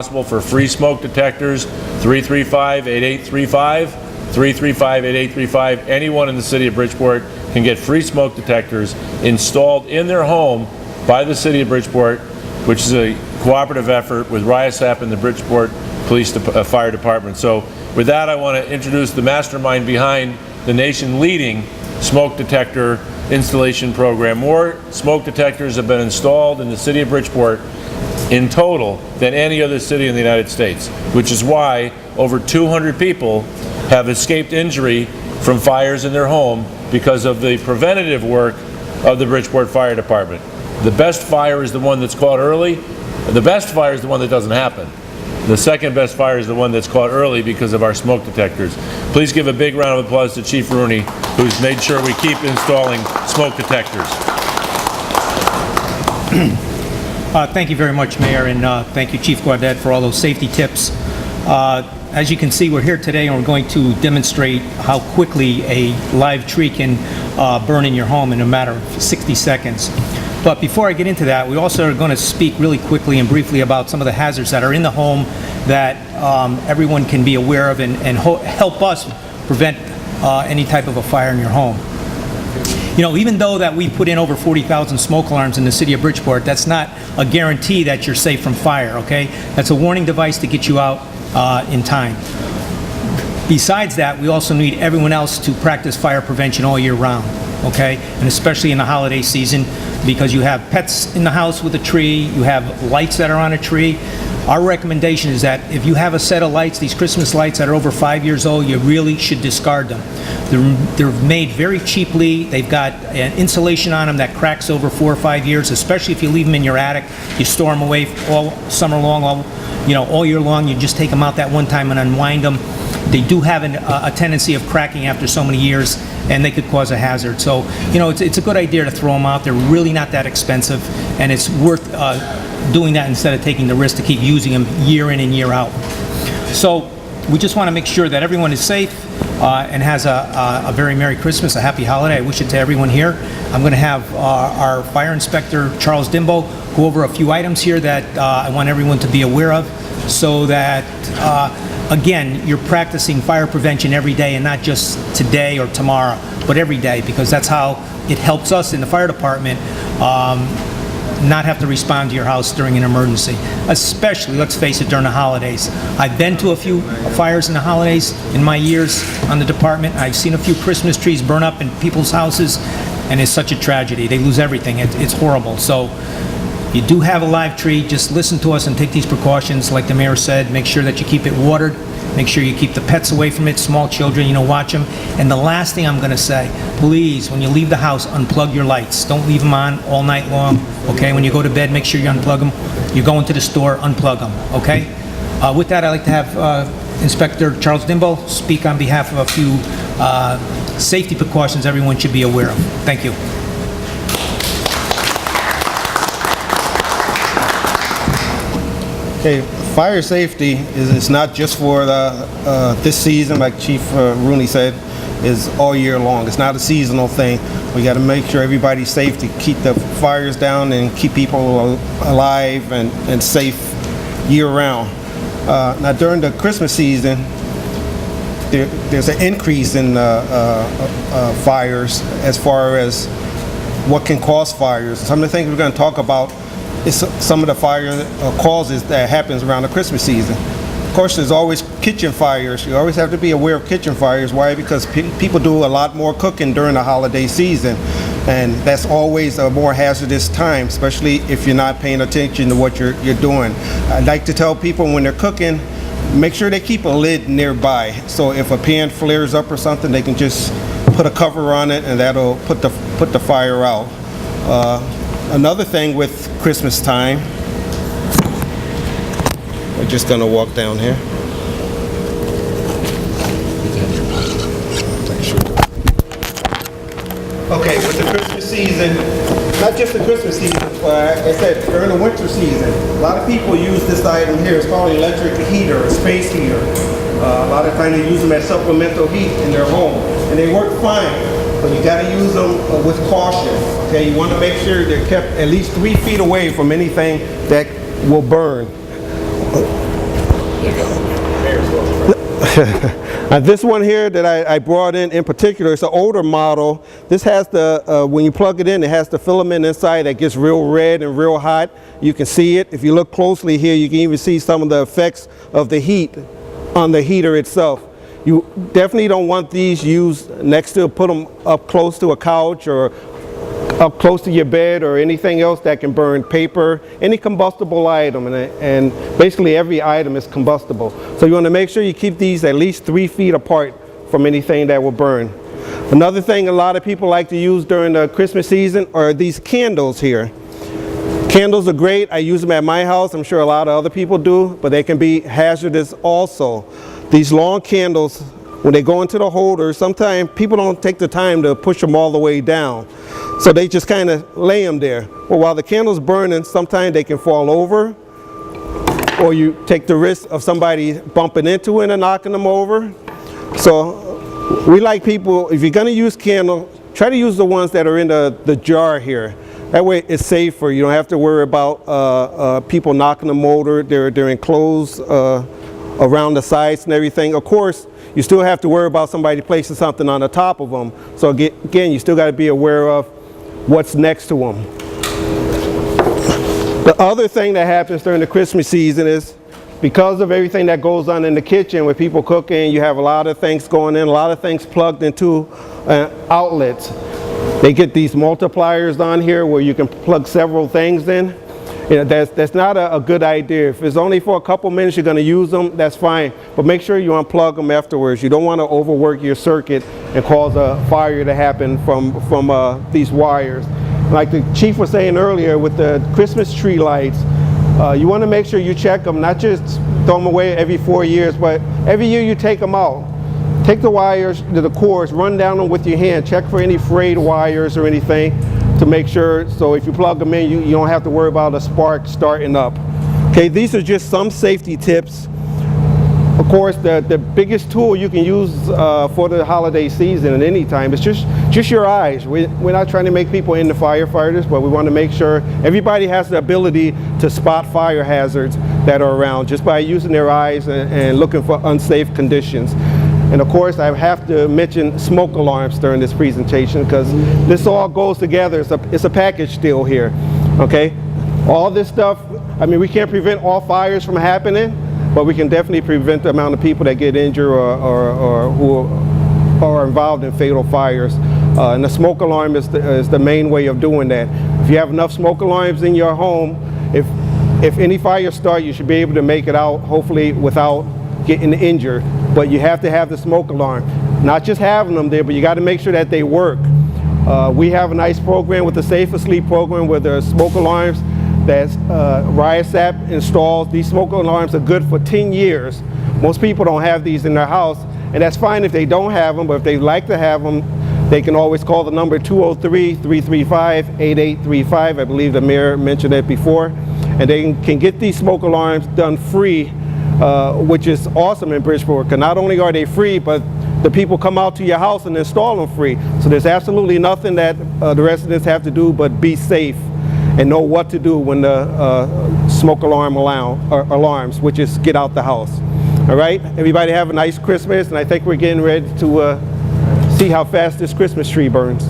Possible for free smoke detectors, 335-8835, 335-8835. Anyone in the city of Bridgeport can get free smoke detectors installed in their home by the city of Bridgeport, which is a cooperative effort with RIASAP and the Bridgeport Fire Department. So with that, I want to introduce the mastermind behind the nation-leading smoke detector installation program. More smoke detectors have been installed in the city of Bridgeport in total than any other city in the United States, which is why over 200 people have escaped injury from fires in their home because of the preventative work of the Bridgeport Fire Department. The best fire is the one that's caught early. The best fire is the one that doesn't happen. The second best fire is the one that's caught early because of our smoke detectors. Please give a big round of applause to Chief Rooney, who's made sure we keep installing smoke detectors. Thank you very much, Mayor, and thank you, Chief Gaudet, for all those safety tips. As you can see, we're here today and we're going to demonstrate how quickly a live tree can burn in your home in a matter of 60 seconds. But before I get into that, we also are going to speak really quickly and briefly about some of the hazards that are in the home that everyone can be aware of and help us prevent any type of a fire in your home. You know, even though that we put in over 40,000 smoke alarms in the city of Bridgeport, that's not a guarantee that you're safe from fire, okay? That's a warning device to get you out in time. Besides that, we also need everyone else to practice fire prevention all year round, okay? And especially in the holiday season, because you have pets in the house with a tree, you have lights that are on a tree. Our recommendation is that if you have a set of lights, these Christmas lights that are over 5 years old, you really should discard them. They're made very cheaply. They've got an insulation on them that cracks over 4 or 5 years, especially if you leave them in your attic. You store them away all summer long, all year long. You just take them out that one time and unwind them. They do have a tendency of cracking after so many years, and they could cause a hazard. So, you know, it's a good idea to throw them out. They're really not that expensive, and it's worth doing that instead of taking the risk to keep using them year in and year out. So we just want to make sure that everyone is safe and has a very Merry Christmas, a Happy Holiday. I wish it to everyone here. I'm going to have our Fire Inspector, Charles Dimbo, go over a few items here that I want everyone to be aware of so that again, you're practicing fire prevention every day and not just today or tomorrow, but every day, because that's how it helps us in the fire department not have to respond to your house during an emergency, especially, let's face it, during the holidays. I've been to a few fires in the holidays in my years on the department. I've seen a few Christmas trees burn up in people's houses, and it's such a tragedy. They lose everything. It's horrible. So you do have a live tree, just listen to us and take these precautions. Like the mayor said, make sure that you keep it watered. Make sure you keep the pets away from it, small children, watch them. And the last thing I'm going to say, please, when you leave the house, unplug your lights. Don't leave them on all night long, okay? When you go to bed, make sure you unplug them. You go into the store, unplug them, okay? With that, I'd like to have Inspector Charles Dimbo speak on behalf of a few safety precautions everyone should be aware of. Thank you. Okay, fire safety is not just for this season, like Chief Rooney said, is all year long. It's not a seasonal thing. We got to make sure everybody's safe to keep the fires down and keep people alive and safe year round. Now during the Christmas season, there's an increase in fires as far as what can cause fires. Some of the things we're going to talk about is some of the fire causes that happens around the Christmas season. Of course, there's always kitchen fires. You always have to be aware of kitchen fires. Why? Because people do a lot more cooking during the holiday season, and that's always a more hazardous time, especially if you're not paying attention to what you're doing. I'd like to tell people when they're cooking, make sure they keep a lid nearby. So if a pan flares up or something, they can just put a cover on it, and that'll put the fire out. Another thing with Christmas time, we're just gonna walk down here. Okay, with the Christmas season, not just the Christmas season, but like I said, during the winter season, a lot of people use this item here. It's called an electric heater, a space heater. A lot of times they use them as supplemental heat in their home, and they work fine. But you got to use them with caution. Okay, you want to make sure they're kept at least 3 feet away from anything that will burn. This one here that I brought in particular, it's an older model. This has the, when you plug it in, it has the filament inside that gets real red and real hot. You can see it. If you look closely here, you can even see some of the effects of the heat on the heater itself. You definitely don't want these used next to, put them up close to a couch or up close to your bed or anything else that can burn paper, any combustible item, and basically every item is combustible. So you want to make sure you keep these at least 3 feet apart from anything that will burn. Another thing a lot of people like to use during the Christmas season are these candles here. Candles are great. I use them at my house. I'm sure a lot of other people do, but they can be hazardous also. These long candles, when they go into the holder, sometimes people don't take the time to push them all the way down. So they just kind of lay them there. Well, while the candle's burning, sometimes they can fall over, or you take the risk of somebody bumping into it and knocking them over. So we like people, if you're going to use candle, try to use the ones that are in the jar here. That way it's safer. You don't have to worry about people knocking them over. They're enclosed around the sides and everything. Of course, you still have to worry about somebody placing something on the top of them. So again, you still got to be aware of what's next to them. The other thing that happens during the Christmas season is, because of everything that goes on in the kitchen with people cooking, you have a lot of things going in, a lot of things plugged into outlets. They get these multipliers on here where you can plug several things in. You know, that's not a good idea. If it's only for a couple minutes you're going to use them, that's fine. But make sure you unplug them afterwards. You don't want to overwork your circuit and cause a fire to happen from these wires. Like the chief was saying earlier with the Christmas tree lights, you want to make sure you check them, not just throw them away every 4 years, but every year you take them out. Take the wires, the cords, run down them with your hand, check for any frayed wires or anything to make sure, so if you plug them in, you don't have to worry about a spark starting up. Okay, these are just some safety tips. Of course, the biggest tool you can use for the holiday season at any time is just your eyes. We're not trying to make people into firefighters, but we want to make sure everybody has the ability to spot fire hazards that are around just by using their eyes and looking for unsafe conditions. And of course, I have to mention smoke alarms during this presentation because this all goes together. It's a package deal here, okay? All this stuff, I mean, we can't prevent all fires from happening, but we can definitely prevent the amount of people that get injured or who are involved in fatal fires. And the smoke alarm is the main way of doing that. If you have enough smoke alarms in your home, if any fire start, you should be able to make it out, hopefully without getting injured. But you have to have the smoke alarm. Not just having them there, but you got to make sure that they work. We have a nice program with the Safe Asleep program where there are smoke alarms that RIASAP installs. These smoke alarms are good for 10 years. Most people don't have these in their house, and that's fine if they don't have them, but if they like to have them, they can always call the number 203-335-8835. I believe the mayor mentioned it before. And they can get these smoke alarms done free, which is awesome in Bridgeport, because not only are they free, but the people come out to your house and install them free. So there's absolutely nothing that the residents have to do but be safe and know what to do when the smoke alarm alarms, which is get out the house. All right, everybody have a nice Christmas, and I think we're getting ready to see how fast this Christmas tree burns.